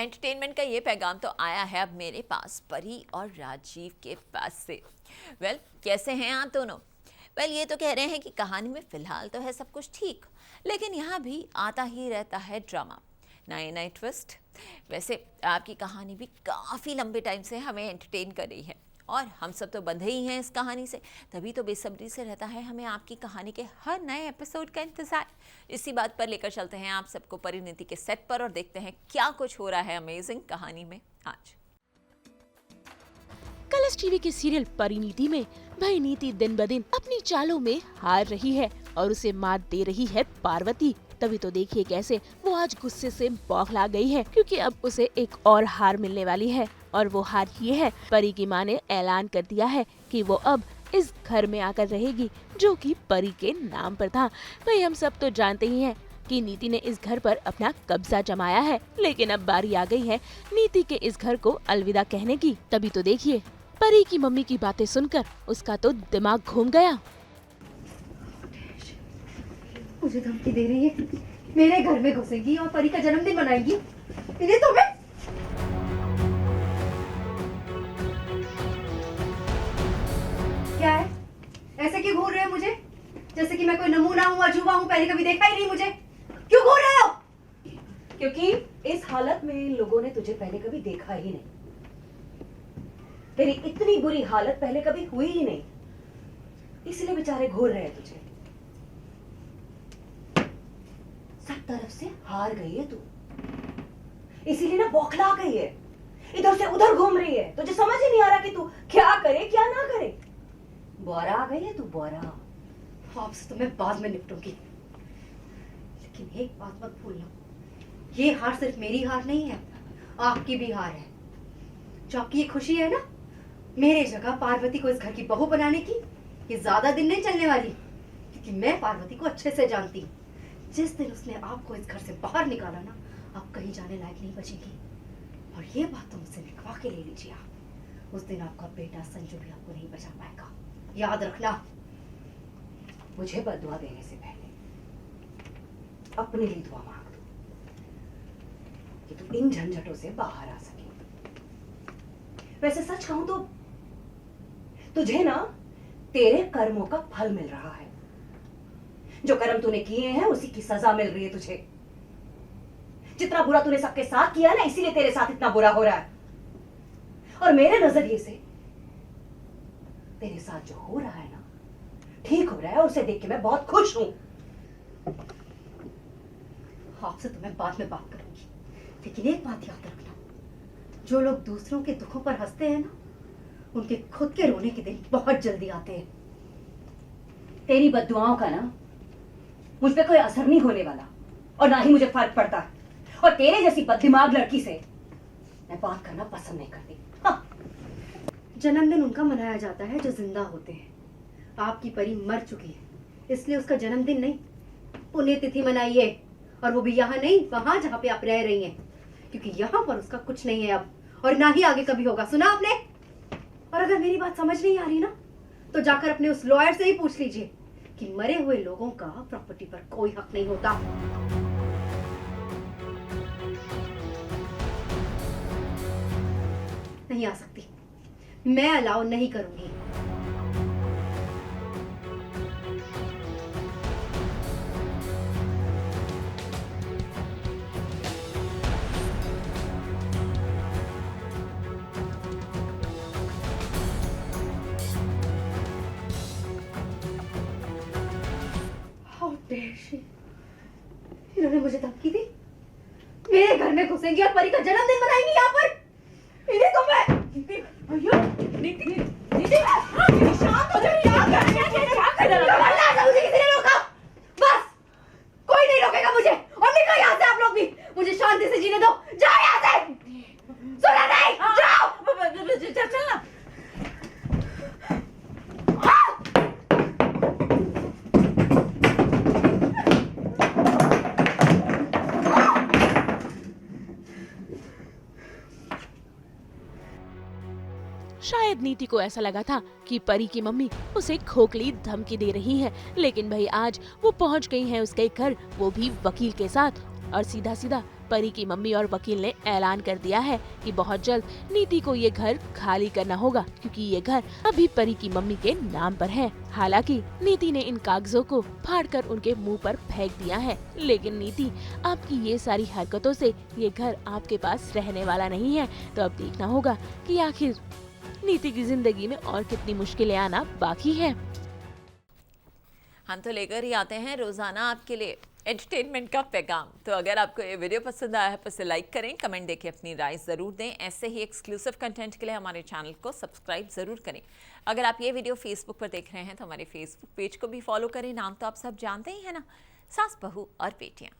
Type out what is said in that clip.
Entertainment का ये पैगाम तो आया है अब मेरे पास परी और राजीव के पास से। कैसे हैं आप दोनों? ये तो कह रहे हैं कि कहानी में फिलहाल तो है सब कुछ ठीक, लेकिन यहाँ भी आता ही रहता है ड्रामा, नए नए ट्विस्ट। वैसे आपकी कहानी भी काफ़ी लंबे टाइम से हमें एंटरटेन कर रही है और हम सब तो बंधे ही हैं इस कहानी से, तभी तो बेसब्री से रहता है हमें आपकी कहानी के हर नए एपिसोड का इंतजार। इसी बात पर लेकर चलते हैं आप सबको परिणीति के सेट पर और देखते हैं क्या कुछ हो रहा है अमेजिंग कहानी में आज। कलर्स टीवी के सीरियल परिणीति में भाई नीति दिन ब दिन अपनी चालों में हार रही है और उसे मात दे रही है पार्वती। तभी तो देखिए कैसे वो आज गुस्से से बौखला गई है, क्योंकि अब उसे एक और हार मिलने वाली है और वो हार ये है, परी की माँ ने ऐलान कर दिया है कि वो अब इस घर में आकर रहेगी जो कि परी के नाम पर था। भाई हम सब तो जानते ही हैं कि नीति ने इस घर पर अपना कब्जा जमाया है, लेकिन अब बारी आ गई है नीति के इस घर को अलविदा कहने की। तभी तो देखिए परी की मम्मी की बातें सुनकर उसका तो दिमाग घूम गया। मुझे धमकी दे रही है, मेरे घर में घुसेगी और परी का जन्मदिन मनाएगी। इन्हें तो मैं क्या है, ऐसे क्यों घूर रहे हो मुझे? जैसे कि मैं कोई नमूना हूँ, अजूबा हूँ, पहले कभी देखा ही नहीं मुझे। क्यों घूर रहे हो? क्योंकि इस हालत में लोगों ने तुझे पहले कभी देखा ही नहीं। तेरी इतनी बुरी हालत पहले कभी हुई ही नहीं, इसलिए बेचारे घूर रहे हैं तुझे। सब तरफ से हार गई है तू, इसीलिए ना बौखला गई है, इधर से उधर घूम रही है। तुझे समझ ही नहीं आ रहा कि तू क्या करे क्या ना करे। बोरा आ गई है तू, बोरा। आपसे तो मैं बाद में निपटूंगी, लेकिन एक बात मत भूलना, ये हार सिर्फ मेरी हार नहीं है, आपकी भी हार है। जो आपकी ये खुशी है ना, मेरे जगह पार्वती को इस घर की बहू बनाने की, ये ज्यादा दिन नहीं चलने वाली, क्योंकि मैं पार्वती को अच्छे से जानती हूँ। जिस दिन उसने आपको इस घर से बाहर निकाला ना, आप कहीं जाने लायक नहीं बचेगी। और ये बात तो मुझसे लिखवा के ले लीजिए आप, उस दिन आपका बेटा संजू भी आपको नहीं बचा पाएगा, याद रखना। मुझे बददुआ देने से पहले अपने लिए दुआ मांग दो कि तू इन झंझटों से बाहर आ सके। वैसे सच कहूं तो तुझे ना तेरे कर्मों का फल मिल रहा है। जो कर्म तूने किए हैं उसी की सजा मिल रही है तुझे। जितना बुरा तूने सबके साथ किया ना, इसीलिए तेरे साथ इतना बुरा हो रहा है। और मेरे नजरिए से तेरे साथ जो हो रहा है ना, ठीक हो रहा है, और उसे देख के मैं बहुत खुश हूं। आपसे तो मैं बाद में बात करूंगी, लेकिन एक बात याद रखना, जो लोग दूसरों के दुखों पर हंसते हैं ना, उनके खुद के रोने के दिन बहुत जल्दी आते हैं। तेरी बद्दुआओं का ना मुझ पे कोई असर नहीं होने वाला, और ना ही मुझे फर्क पड़ता। और तेरे जैसी बददिमाग लड़की से मैं बात करना पसंद नहीं करती। हाँ। जन्मदिन उनका मनाया जाता है जो जिंदा होते हैं। आपकी परी मर चुकी है, इसलिए उसका जन्मदिन नहीं, पुण्यतिथि मनाइए। और वो भी यहाँ नहीं, वहां जहाँ पे आप रह रही हैं, क्योंकि यहाँ पर उसका कुछ नहीं है अब, और ना ही आगे कभी होगा। सुना आपने? और अगर मेरी बात समझ नहीं आ रही ना, तो जाकर अपने उस लॉयर से ही पूछ लीजिए कि मरे हुए लोगों का प्रॉपर्टी पर कोई हक नहीं होता। नहीं आ सकती, मैं अलाउ नहीं करूंगी। इन्होंने मुझे धमकी दी, मेरे घर में घुसेंगी और परी का जन्मदिन मनाएंगी यहाँ पर। इन्हें तो मैं शांत हो जाओ। किसी ने रोका? बस कोई नहीं रोकेगा मुझे। और निकलो यहाँ से, आप लोग भी मुझे शांति से जीने दो। जाओ यहाँ से, सुना नहीं? जाओ चलना। शायद नीति को ऐसा लगा था कि परी की मम्मी उसे खोखली धमकी दे रही है, लेकिन भाई आज वो पहुंच गई है उसके घर, वो भी वकील के साथ, और सीधा सीधा परी की मम्मी और वकील ने ऐलान कर दिया है कि बहुत जल्द नीति को ये घर खाली करना होगा, क्योंकि ये घर अभी परी की मम्मी के नाम पर है। हालांकि नीति ने इन कागजों को फाड़कर उनके मुंह पर फेंक दिया है, लेकिन नीति, आपकी ये सारी हरकतों से ये घर आपके पास रहने वाला नहीं है। तो अब देखना होगा कि आखिर नीति की जिंदगी में और कितनी मुश्किलें आना बाकी है। हम तो लेकर ही आते हैं रोजाना आपके लिए एंटरटेनमेंट का पैगाम। तो अगर आपको ये वीडियो पसंद आया है तो इसे लाइक करें, कमेंट देके अपनी राय ज़रूर दें। ऐसे ही एक्सक्लूसिव कंटेंट के लिए हमारे चैनल को सब्सक्राइब ज़रूर करें। अगर आप ये वीडियो फेसबुक पर देख रहे हैं तो हमारे फेसबुक पेज को भी फॉलो करें। नाम तो आप सब जानते ही हैं ना, सास बहू और बेटियाँ।